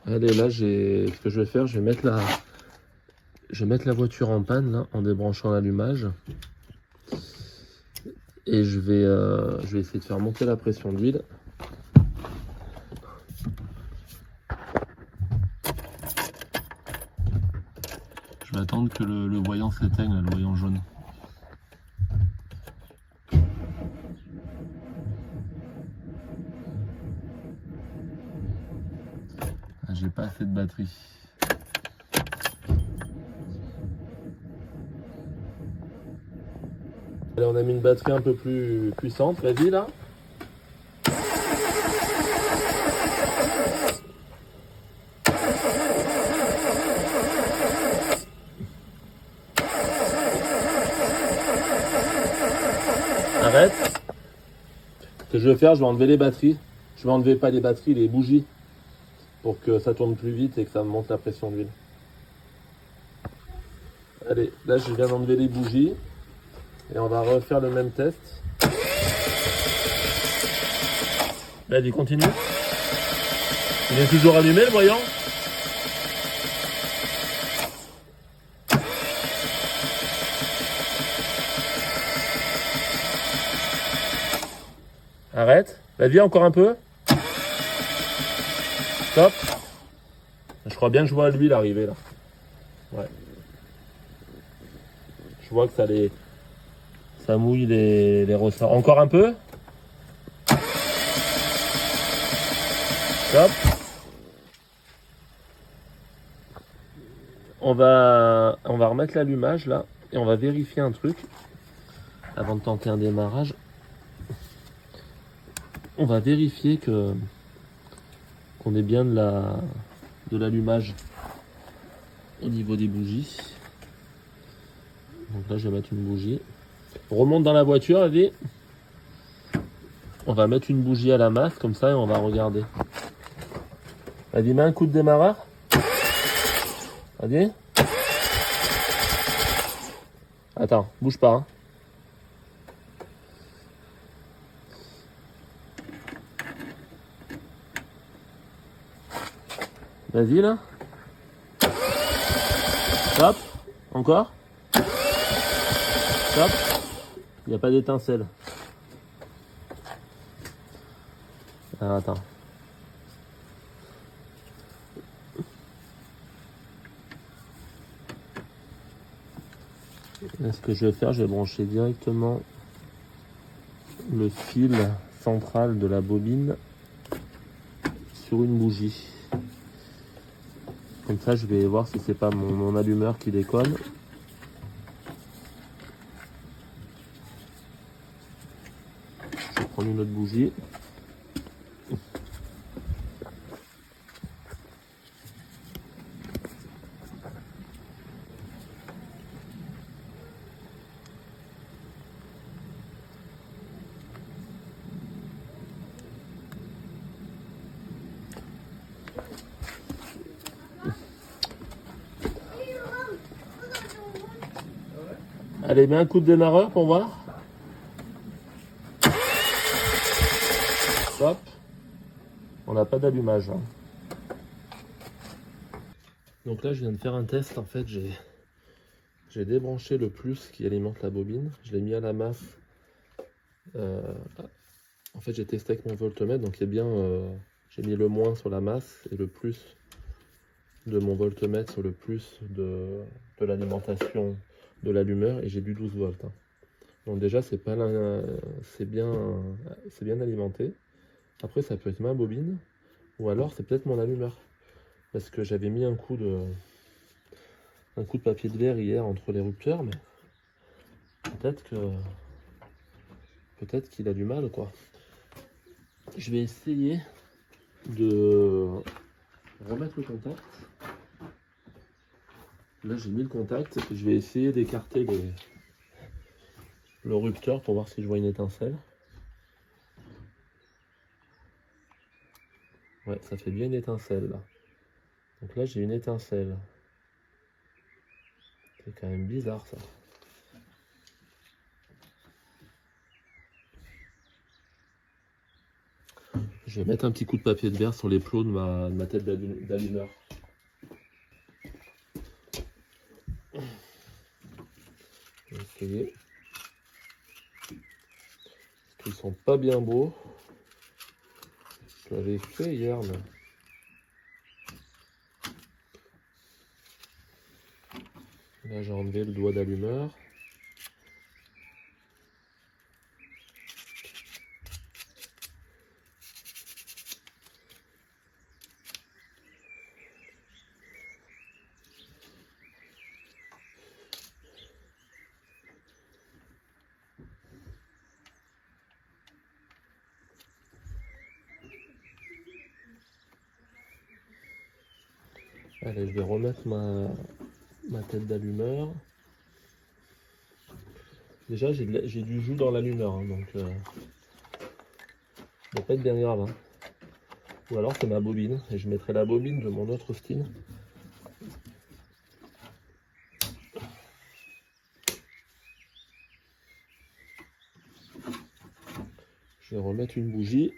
Allez, là, ce que je vais faire, je vais mettre la voiture en panne, là, en débranchant l'allumage. Et je vais essayer de faire monter la pression d'huile. Je vais attendre que le voyant s'éteigne, le voyant jaune. Ah, j'ai pas assez de batterie. Allez, on a mis une batterie un peu plus puissante. Vas-y, là. Arrête. Ce que je vais faire, je vais enlever les batteries. Je vais enlever pas les batteries, les bougies. Pour que ça tourne plus vite et que ça monte la pression d'huile. Allez, là je viens d'enlever les bougies. Et on va refaire le même test. Vas-y, continue. Il est toujours allumé le voyant? Arrête. Vas-y, encore un peu. Stop. Je crois bien que je vois l'huile arriver là. Ouais. Je vois que ça mouille les ressorts. Encore un peu. Stop. On va remettre l'allumage là et on va vérifier un truc avant de tenter un démarrage. On va vérifier qu'on ait bien de l'allumage au niveau des bougies. Donc là, je vais mettre une bougie. On remonte dans la voiture, allez. On va mettre une bougie à la masse, comme ça, et on va regarder. Vas-y, mets un coup de démarreur. Vas-y. Attends, bouge pas. Hein. Vas-y, là. Stop. Encore. Stop. Il n'y a pas d'étincelle. Alors, attends. Là, ce que je vais faire, je vais brancher directement le fil central de la bobine sur une bougie. Comme ça, je vais voir si c'est pas mon allumeur qui déconne. Je vais prendre une autre bougie. Allez, mets un coup de démarreur pour voir. Hop. On n'a pas d'allumage. Hein. Donc là, je viens de faire un test. En fait, j'ai débranché le plus qui alimente la bobine. Je l'ai mis à la masse. En fait, j'ai testé avec mon voltmètre. Donc, il y a bien, j'ai mis le moins sur la masse et le plus de mon voltmètre sur le plus de l'alimentation de l'allumeur. Et j'ai du 12 volts. Hein. Donc déjà, c'est bien alimenté. Après, ça peut être ma bobine. Ou alors, c'est peut-être mon allumeur. Parce que j'avais mis un coup de papier de verre hier entre les rupteurs, mais peut-être qu'il a du mal, quoi. Je vais essayer de remettre le contact. Là, j'ai mis le contact et je vais essayer d'écarter le rupteur pour voir si je vois une étincelle. Ouais, ça fait bien une étincelle, là. Donc là, j'ai une étincelle. C'est quand même bizarre, ça. Je Je vais mettre un petit coup de papier de verre sur les plots de ma tête d'allumeur. Je vais essayer. Ils sont pas bien beaux. Je l'avais fait hier, mais... Là, j'ai enlevé le doigt d'allumeur. Allez, je vais remettre ma tête d'allumeur. Déjà, j'ai du jus dans l'allumeur, hein, donc ça doit pas être bien grave. Hein. Ou alors c'est ma bobine, et je mettrai la bobine de mon autre style. Je vais remettre une bougie.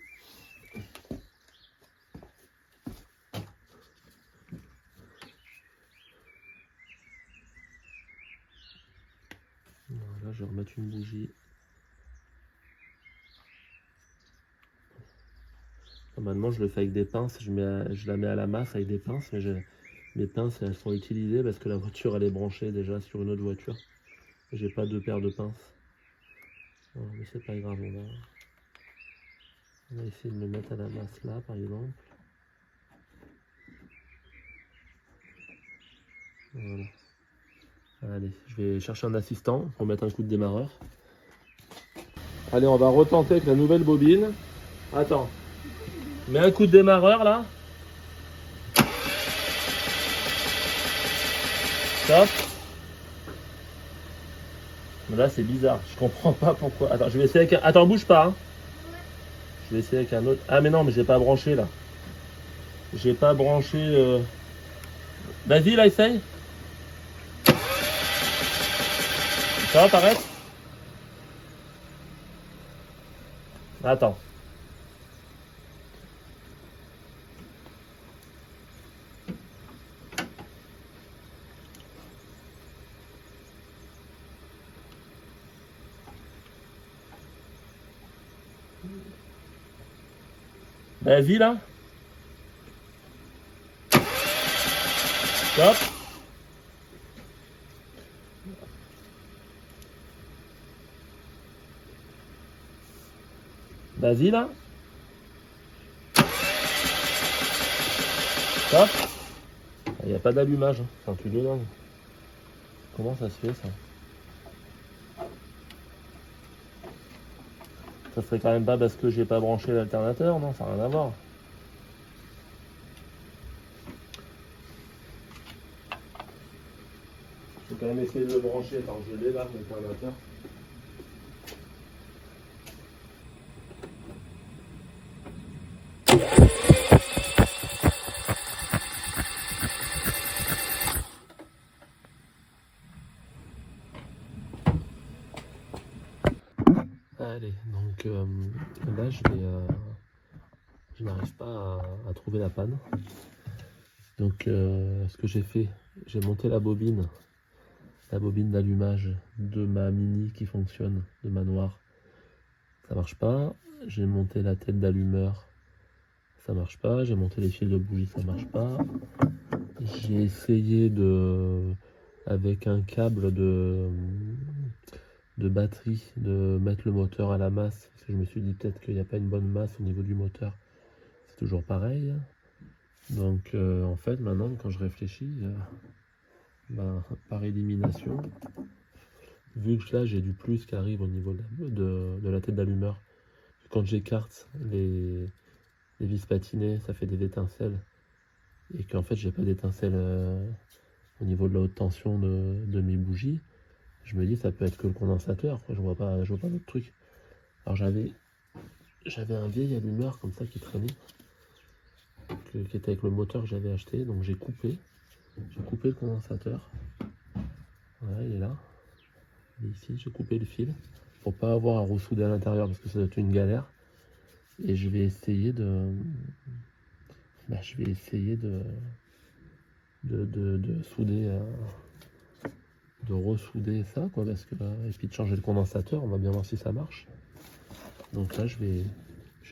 Voilà, je vais remettre une bougie. Normalement, je le fais avec des pinces. Je la mets à la masse avec des pinces, mais mes pinces, elles sont utilisées parce que la voiture, elle est branchée déjà sur une autre voiture. J'ai pas deux paires de pinces. Non, mais c'est pas grave, on va essayer de le mettre à la masse là, par exemple. Voilà. Allez, je vais chercher un assistant pour mettre un coup de démarreur. Allez, on va retenter avec la nouvelle bobine. Attends. Mets un coup de démarreur là. Stop. Mais là c'est bizarre, je comprends pas pourquoi. Attends, je vais essayer avec un... Attends, bouge pas. Hein. Je vais essayer avec un autre. Ah mais non, mais j'ai pas branché là. J'ai pas branché... Vas-y là, essaye. Ça va paraître? Attends. Vas-y là. Stop. Vas-y là. Stop. Il n'y a pas d'allumage, hein. C'est un truc de dingue. Comment ça se fait ça? Ça serait quand même pas parce que j'ai pas branché l'alternateur, non? Ça n'a rien à voir. Je vais quand même essayer de le brancher. Attends, je l'ai là, l'alternateur. Allez, donc là je n'arrive pas à trouver la panne. Donc ce que j'ai fait, j'ai monté la bobine d'allumage de ma Mini qui fonctionne, de ma noire. Ça marche pas. J'ai monté la tête d'allumeur, ça marche pas. J'ai monté les fils de bougie, ça marche pas. J'ai essayé avec un câble de batterie, de mettre le moteur à la masse, parce que je me suis dit peut-être qu'il n'y a pas une bonne masse au niveau du moteur. C'est toujours pareil. Donc en fait maintenant quand je réfléchis, par élimination, vu que là j'ai du plus qui arrive au niveau de la tête d'allumeur, quand j'écarte les vis patinées, ça fait des étincelles, et qu'en fait j'ai pas d'étincelles au niveau de la haute tension de mes bougies. Je me dis ça peut être que le condensateur, quoi. Je vois pas d'autre truc. Alors j'avais un vieil allumeur comme ça qui traînait, qui était avec le moteur que j'avais acheté, donc j'ai coupé le condensateur. Voilà, il est là. Et ici j'ai coupé le fil pour pas avoir à ressouder à l'intérieur parce que ça doit être une galère. Et je vais essayer de... de souder... de ressouder ça, quoi, parce que... et puis de changer le condensateur, on va bien voir si ça marche. Donc là, je vais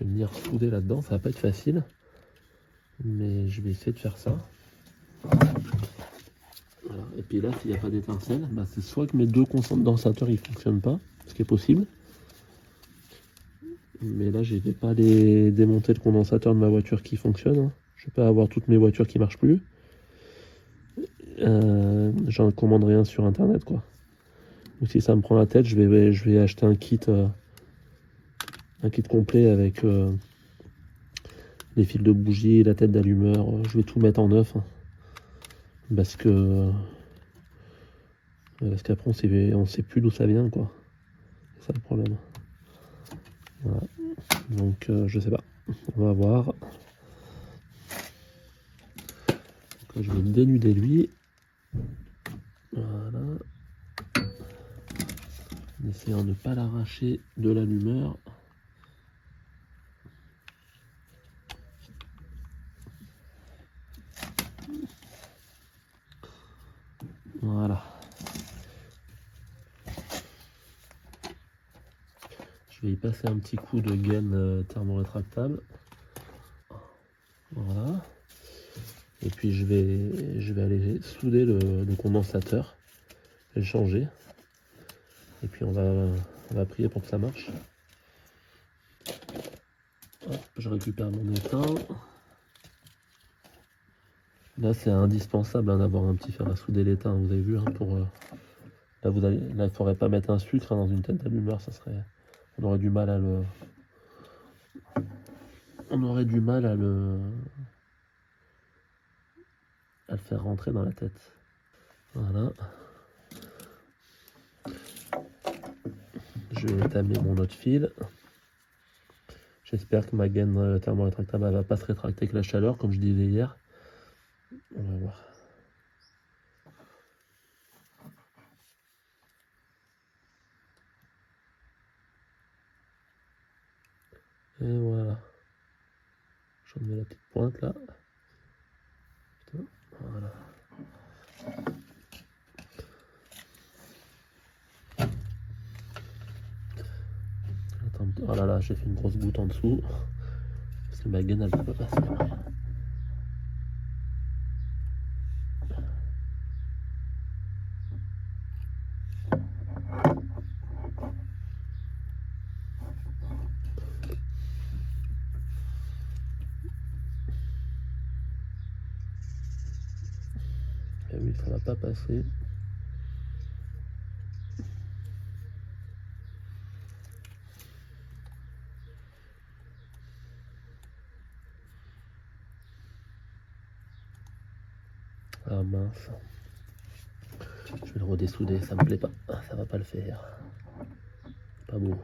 venir souder là-dedans, ça va pas être facile. Mais je vais essayer de faire ça. Voilà. Et puis là, s'il n'y a pas d'étincelle, bah, c'est soit que mes deux condensateurs ils fonctionnent pas, ce qui est possible. Mais là, je vais pas les démonter le condensateur de ma voiture qui fonctionne. Hein. Je vais pas avoir toutes mes voitures qui marchent plus. J'en commande rien sur internet, quoi. Donc si ça me prend la tête, je vais acheter un kit complet avec les fils de bougie, la tête d'allumeur. Je vais tout mettre en neuf. Hein. Parce qu'après on sait plus d'où ça vient, quoi. C'est ça le problème. Voilà. Donc je sais pas. On va voir. Donc, là, je vais dénuder lui. Voilà. En essayant de ne pas l'arracher de l'allumeur. Voilà. Je vais y passer un petit coup de gaine thermorétractable. Voilà. Et puis je vais aller souder le condensateur et le changer. Et puis on va prier pour que ça marche. Hop, je récupère mon étain. Là c'est indispensable hein, d'avoir un petit fer à souder l'étain, vous avez vu, hein, pour là il ne faudrait pas mettre un sucre hein, dans une tête d'allumeur, ça serait. On aurait du mal à le. On aurait du mal à le faire rentrer dans la tête. Voilà. Je vais établir mon autre fil. J'espère que ma gaine thermorétractable ne va pas se rétracter avec la chaleur, comme je disais hier. On va voir. Et voilà. J'en mets la petite pointe là. Voilà. Attends, oh là là, j'ai fait une grosse goutte en dessous. Parce que ma gaine elle peut pas passer. Et oui, ça va pas passer. Ah mince. Je vais le redessouder, ça me plaît pas. Ça va pas le faire. Pas beau.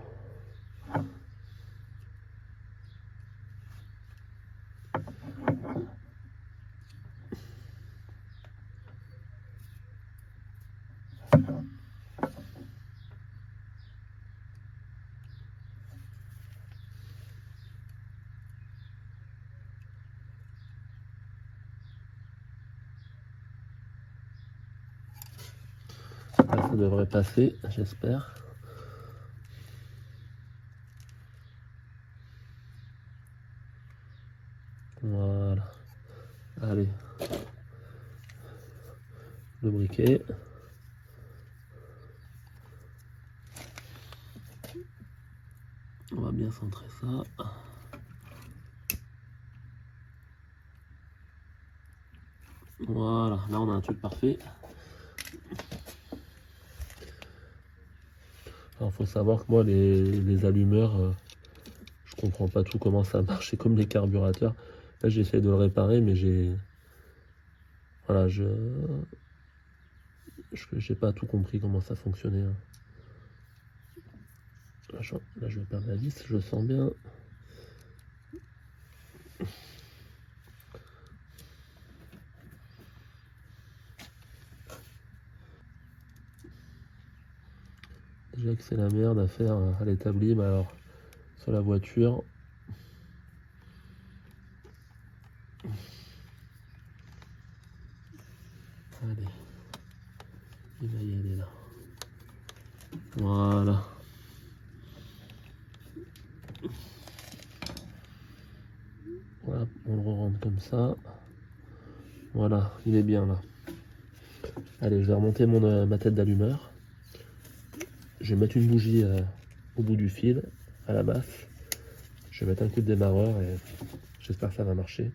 Là, ça devrait passer, j'espère. Voilà. Allez. Le briquet. On va bien centrer ça. Voilà, là on a un truc parfait. Alors faut savoir que moi les allumeurs, je comprends pas tout comment ça marche, c'est comme les carburateurs. Là j'essaie de le réparer mais voilà, j'ai pas tout compris comment ça fonctionnait. Hein. Là je vais perdre la vis, je le sens bien. Déjà que c'est la merde à faire à l'établi, mais alors sur la voiture, Allez, il va y aller là. Voilà. Voilà, on le rentre comme ça. Voilà, il est bien là. Allez, je vais remonter ma tête d'allumeur. Je vais mettre une bougie au bout du fil, à la base. Je vais mettre un coup de démarreur et j'espère que ça va marcher.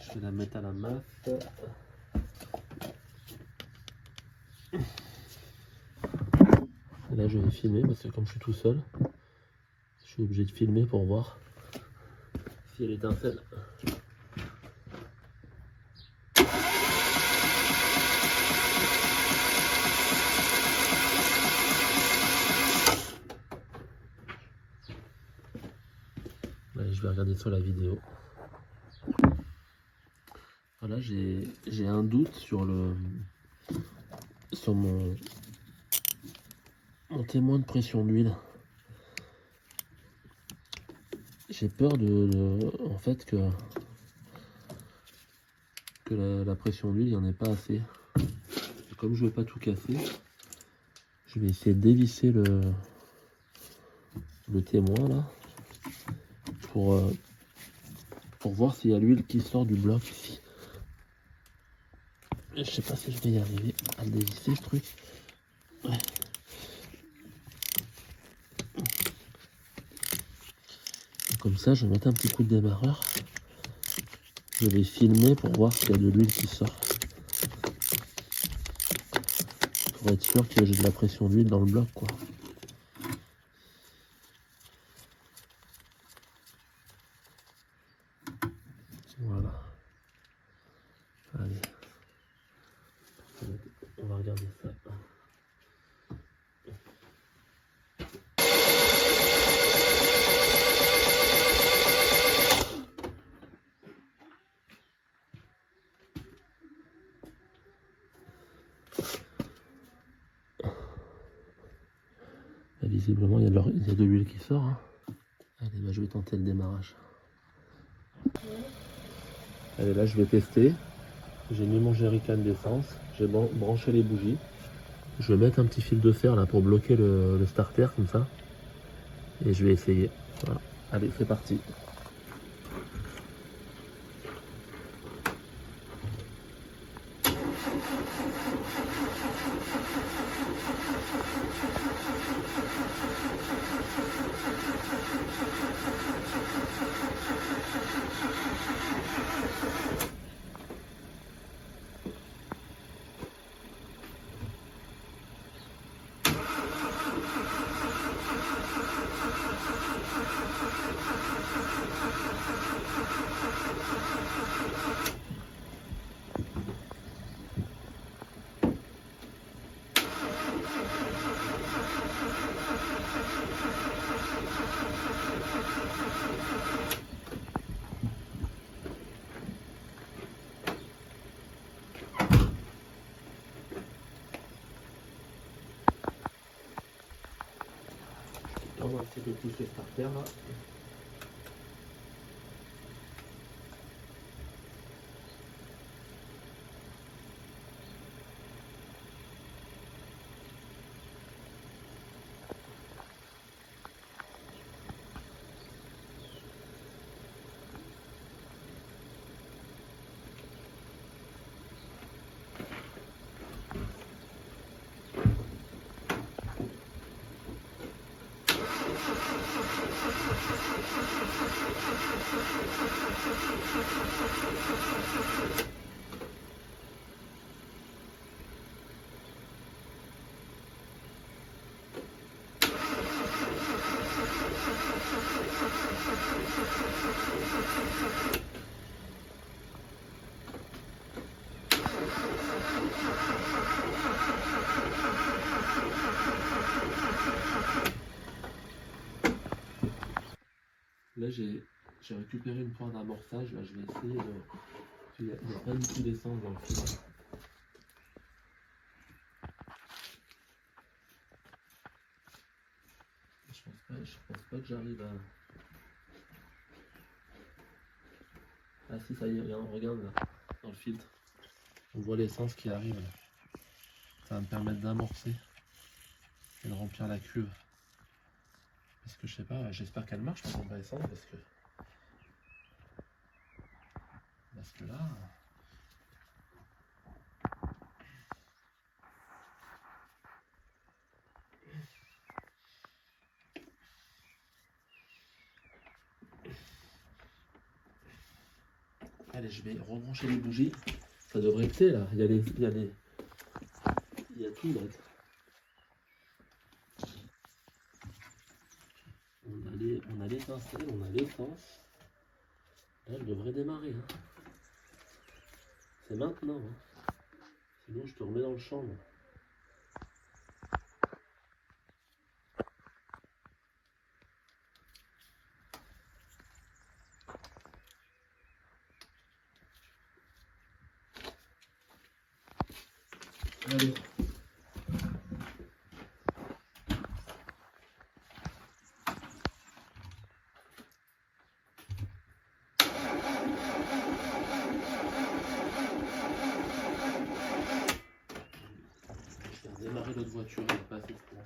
Je vais la mettre à la masse. Et là je vais filmer parce que comme je suis tout seul, je suis obligé de filmer pour voir si elle étincelle. Allez, je vais regarder sur la vidéo. Voilà, j'ai un doute sur mon témoin de pression d'huile. J'ai peur en fait que la pression d'huile, il n'y en ait pas assez. Et comme je veux pas tout casser, je vais essayer de dévisser le témoin là pour voir s'il y a l'huile qui sort du bloc ici. Je sais pas si je vais y arriver à le dévisser ce truc. Ouais. Comme ça, je vais mettre un petit coup de démarreur. Je vais filmer pour voir s'il y a de l'huile qui sort. Pour être sûr que j'ai de la pression d'huile dans le bloc, quoi. Voilà. Allez. On va regarder ça. Là, visiblement, il y a de l'huile qui sort. Hein. Allez, bah, je vais tenter le démarrage. Allez, là, je vais tester. J'ai mis mon jerrycan d'essence. J'ai branché les bougies. Je vais mettre un petit fil de fer là pour bloquer le starter comme ça. Et je vais essayer. Voilà. Allez, c'est parti. On va essayer de pousser le starter là. j'ai récupéré une poire d'amorçage. Là, je vais essayer de... Il n'y a pas du tout d'essence dans le filtre. Je pense pas que j'arrive à... Ah si, ça y est, on regarde là, dans le filtre. On voit l'essence qui arrive là. Ça va me permettre d'amorcer et de remplir la cuve. Parce que je sais pas, j'espère qu'elle marche ma pompe à essence parce que là... Allez, je vais rebrancher les bougies. Ça devrait être là. Il y a tout là. On a l'étincelle, on a l'essence. Là, elle devrait démarrer. Hein. C'est maintenant. Hein. Sinon, je te remets dans le champ. Là. Allez. Je vais redémarrer l'autre voiture, elle n'est pas assez pour.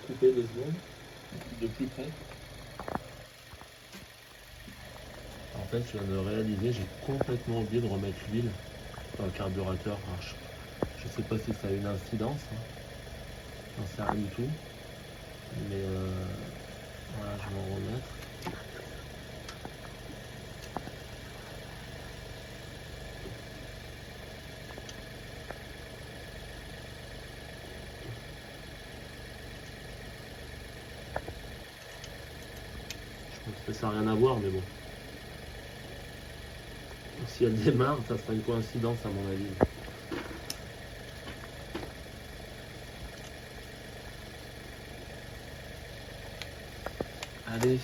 couper 2 secondes de plus près. En fait, je viens de réaliser, j'ai complètement oublié de remettre l'huile dans le carburateur. Alors, je sais pas si ça a une incidence, hein. J'en sais rien du tout. Mais voilà, je vais en remettre. Je pense que ça n'a rien à voir, mais bon. Si elle démarre, ça sera une coïncidence à mon avis. Allez.